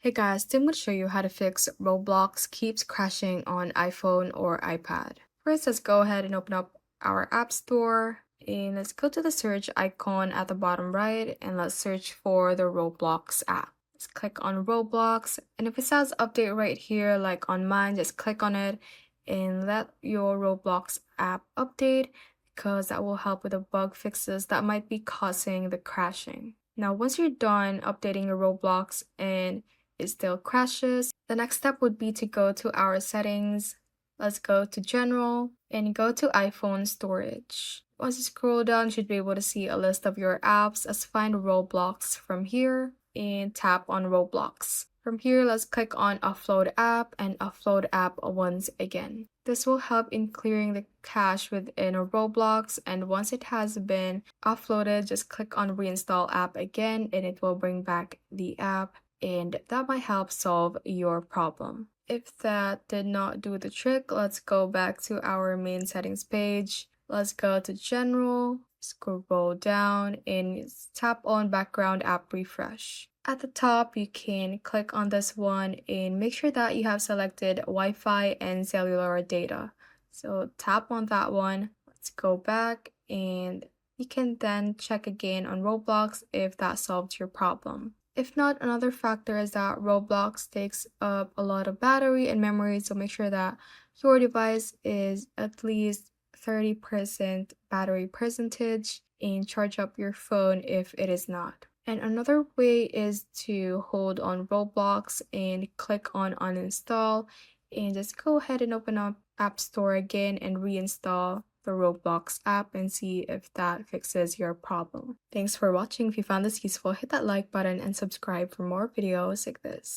Hey guys, today I'm going to show you how to fix Roblox keeps crashing on iPhone or iPad. First, let's go ahead and open up our App Store and let's go to the search icon at the bottom right and let's search for the Roblox app. Let's click on Roblox, and if it says update right here, like on mine, just click on it and let your Roblox app update because that will help with the bug fixes that might be causing the crashing. Now, once you're done updating your Roblox and it still crashes, the next step would be to go to our settings. Let's go to general and go to iPhone storage. Once you scroll down, you should be able to see a list of your apps. Let's find Roblox from here and tap on Roblox. From here, let's click on offload app and offload app once again. This will help in clearing the cache within a Roblox, and once it has been offloaded, just click on reinstall app again and it will bring back the app, and that might help solve your problem. If that did not do the trick, let's go back to our main settings page. Let's go to general, scroll down and tap on background app refresh. At the top, you can click on this one and make sure that you have selected Wi-Fi and cellular data. So tap on that one. Let's go back and you can then check again on Roblox if that solved your problem. If not, another factor is that Roblox takes up a lot of battery and memory, so make sure that your device is at least 30% battery percentage and charge up your phone if it is not. And another way is to hold on Roblox and click on uninstall and just go ahead and open up App Store again and reinstall the Roblox app and see if that fixes your problem. Thanks for watching. If you found this useful, hit that like button and subscribe for more videos like this.